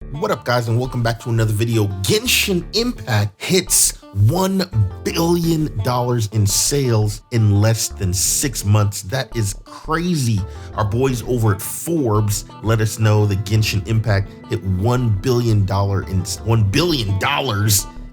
What up, guys, and welcome back to another video. Genshin Impact hits $1 billion in sales in less than 6 months. That is crazy. Our boys over at Forbes let us know that Genshin Impact hit $1 billion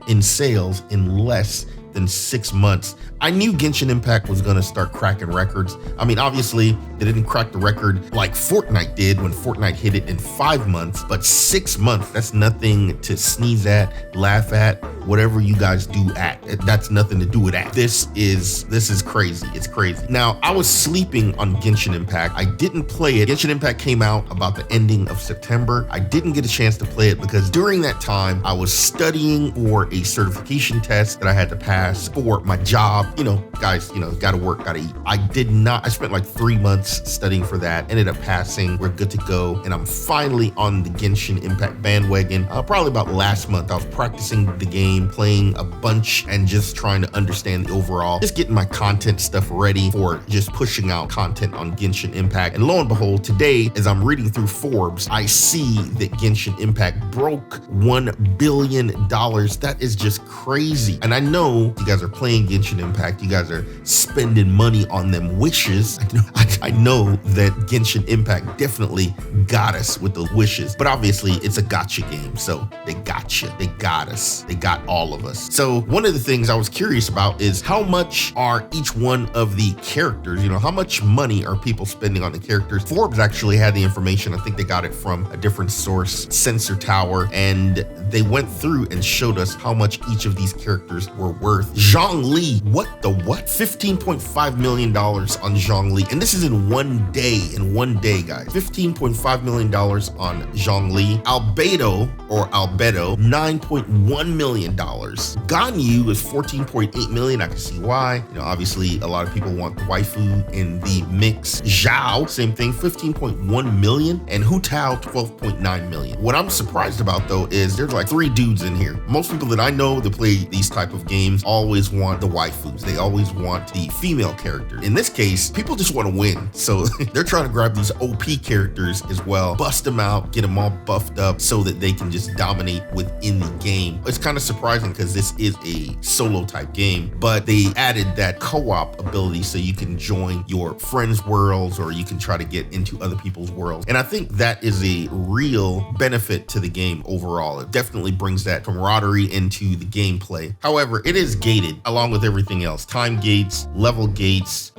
in sales in less than 6 months. I knew Genshin Impact was gonna start cracking records. I mean, obviously, they didn't crack the record like Fortnite did when Fortnite hit it in 5 months, but 6 months, that's nothing to sneeze at, laugh at, whatever you guys do at. That's nothing to do with that. This is crazy. It's crazy. Now, I was sleeping on Genshin Impact. I didn't play it. Genshin Impact came out about the ending of September. I didn't get a chance to play it because during that time, I was studying for a certification test that I had to pass for my job. You know, guys, gotta work, gotta eat. I spent like 3 months studying for that, ended up passing. We're good to go. And I'm finally on the Genshin Impact bandwagon. Probably about last month, I was practicing the game, playing a bunch and just trying to understand the overall, just getting my content stuff ready for just pushing out content on Genshin Impact. And lo and behold, today, as I'm reading through Forbes, I see that Genshin Impact broke $1 billion. That is just crazy. And I know you guys are playing Genshin Impact. You guys are spending money on them wishes. I know that Genshin Impact definitely got us with those wishes, but obviously it's a gotcha game. So they got you. They got us. They got all of us. So one of the things I was curious about is how much are each one of the characters, how much money are people spending on the characters? Forbes actually had the information. I think they got it from a different source, Sensor Tower, and they went through and showed us how much each of these characters were worth. Zhongli, what? $15.5 million on Zhongli. And this is in one day, guys. $15.5 million on Zhongli. Albedo, $9.1 million. Ganyu is $14.8 million. I can see why. Obviously a lot of people want the waifu in the mix. Zhao, same thing, $15.1 million. And Hu Tao, $12.9 million. What I'm surprised about though is there's like 3 dudes in here. Most people that I know that play these type of games always want the waifus. They always want the female character. In this case, people just want to win. So they're trying to grab these OP characters as well, bust them out, get them all buffed up so that they can just dominate within the game. It's kind of surprising because this is a solo type game, but they added that co-op ability so you can join your friends' worlds or you can try to get into other people's worlds. And I think that is a real benefit to the game overall. It definitely brings that camaraderie into the gameplay. However, it is gated along with everything else. Time gates, level gates,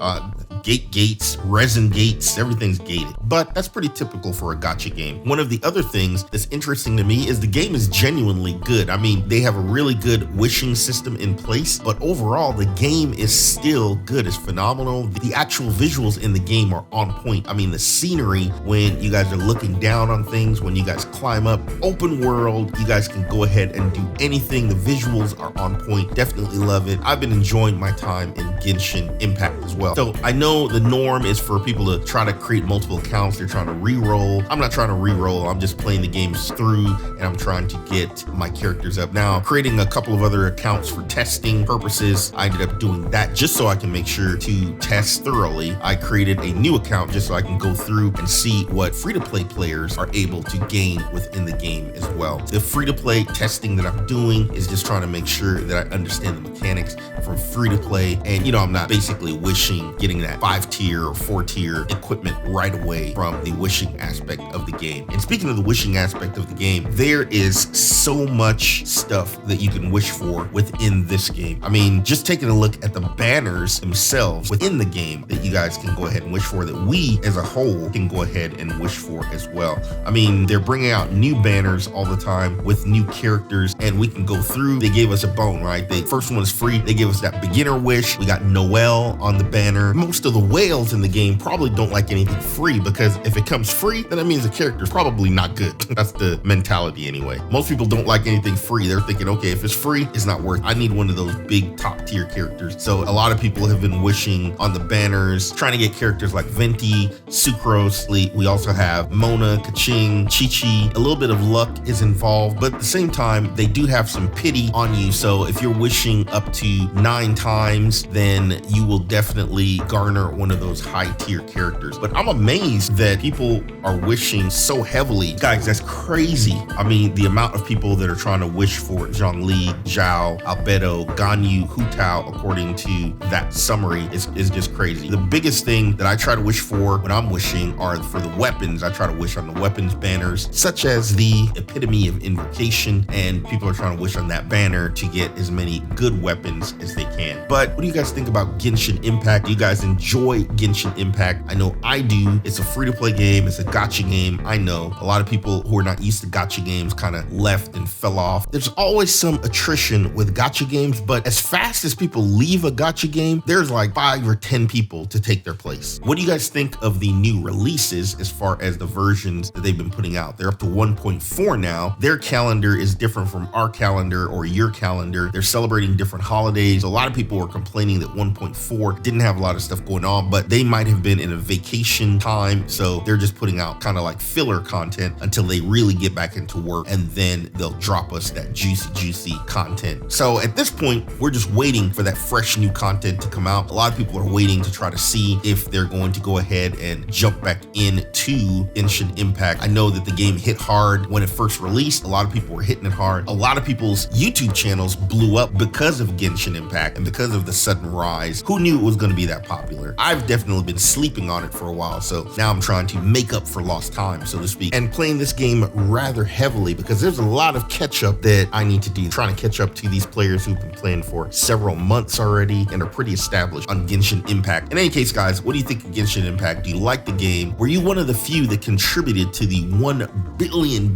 gate gates, resin gates, everything's gated. But that's pretty typical for a gacha game. One of the other things that's interesting to me is the game is genuinely good. I mean, they have a really good wishing system in place, but overall the game is still good. It's phenomenal. The actual visuals in the game are on point. I mean, the scenery when you guys are looking down on things, when you guys climb up, open world, you guys can go ahead and do anything. The visuals are on point. Definitely love it. I've been enjoying my time in Genshin Impact as well. So I know the norm is for people to try to create multiple accounts. They're trying to re-roll. I'm not trying to re-roll. I'm just playing the games through and I'm trying to get my characters up. Now, creating a couple of other accounts for testing purposes, I ended up doing that just so I can make sure to test thoroughly. I created a new account just so I can go through and see what free-to-play players are able to gain within the game as well. The free-to-play testing that I'm doing is just trying to make sure that I understand the mechanics from free-to-play. And I'm not basically wishing, getting that 5-tier or 4-tier equipment right away from the wishing aspect of the game. And speaking of the wishing aspect of the game, there is so much stuff that you can wish for within this game. I mean, just taking a look at the banners themselves within the game that you guys can go ahead and wish for, that we as a whole can go ahead and wish for as well. I mean, they're bringing out new banners all the time with new characters and we can go through. They gave us a bone, right? The first one is free. They gave us that beginner wish. We got Noelle on the banner. Most of the whales in the game probably don't like anything free because if it comes free, then that means the character is probably not good. That's the mentality anyway. Most people don't don't like anything free. They're thinking, okay, if it's free, it's not worth it. I need one of those big top tier characters. So a lot of people have been wishing on the banners, trying to get characters like Venti, Sucrose. We also have Mona, Kaching, Chi-Chi. A little bit of luck is involved, but at the same time, they do have some pity on you. So if you're wishing up to 9 times, then you will definitely garner one of those high tier characters. But I'm amazed that people are wishing so heavily. Guys, that's crazy. I mean, the amount of people that are trying to wish for Zhongli, Zhao, Albedo, Ganyu, Hu Tao, according to that summary, is just crazy. The biggest thing that I try to wish for when I'm wishing are for the weapons. I try to wish on the weapons banners, such as the epitome of invocation, and people are trying to wish on that banner to get as many good weapons as they can. But what do you guys think about Genshin Impact? Do you guys enjoy Genshin Impact? I know I do. It's a free-to-play game. It's a gacha game. I know a lot of people who are not used to gacha games kind of left and fell off. There's always some attrition with gacha games, but as fast as people leave a gacha game, there's like 5 or 10 people to take their place. What do you guys think of the new releases as far as the versions that they've been putting out? They're up to 1.4 now. Their calendar is different from our calendar or your calendar. They're celebrating different holidays. A lot of people were complaining that 1.4 didn't have a lot of stuff going on, but they might have been in a vacation time. So they're just putting out kind of like filler content until they really get back into work, and then they'll drop us that juicy content. So at this point, we're just waiting for that fresh new content to come out. A lot of people are waiting to try to see if they're going to go ahead and jump back into Genshin Impact. I know that the game hit hard when it first released. A lot of people were hitting it hard. A lot of people's YouTube channels blew up because of Genshin Impact and because of the sudden rise. Who knew it was going to be that popular? I've definitely been sleeping on it for a while, so now I'm trying to make up for lost time, so to speak, and playing this game rather heavily because there's a lot of catch up that I need to do. Trying to catch up to these players who've been playing for several months already and are pretty established on Genshin Impact. In any case, guys, what do you think of Genshin Impact? Do you like the game? Were you one of the few that contributed to the $1 billion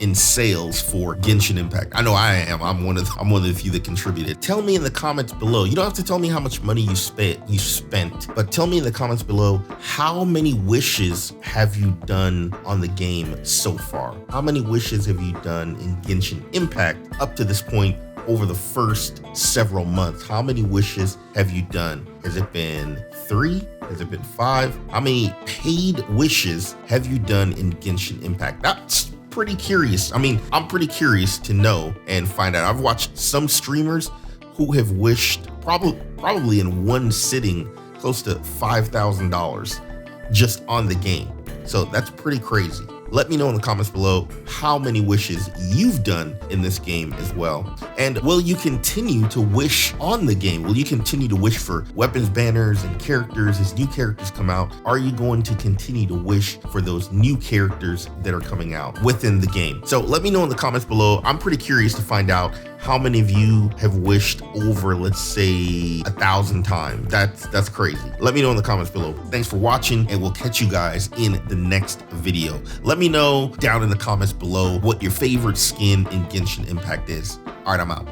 in sales for Genshin Impact? I know I am. I'm one of the few that contributed. Tell me in the comments below. You don't have to tell me how much money you spent, but tell me in the comments below, how many wishes have you done on the game so far? How many wishes have you done in Genshin Impact up to this point over the first several months? How many wishes have you done? Has it been 3? Has it been 5? How many paid wishes have you done in Genshin Impact? That's pretty curious. I mean, I'm pretty curious to know and find out. I've watched some streamers who have wished probably in one sitting close to $5,000 just on the game. So that's pretty crazy. Let me know in the comments below how many wishes you've done in this game as well. And will you continue to wish on the game? Will you continue to wish for weapons banners and characters as new characters come out? Are you going to continue to wish for those new characters that are coming out within the game? So let me know in the comments below. I'm pretty curious to find out how many of you have wished over, let's say, 1,000 times. That's crazy. Let me know in the comments below. Thanks for watching, and we'll catch you guys in the next video. Let me know down in the comments below what your favorite skin in Genshin Impact is. All right, I'm out.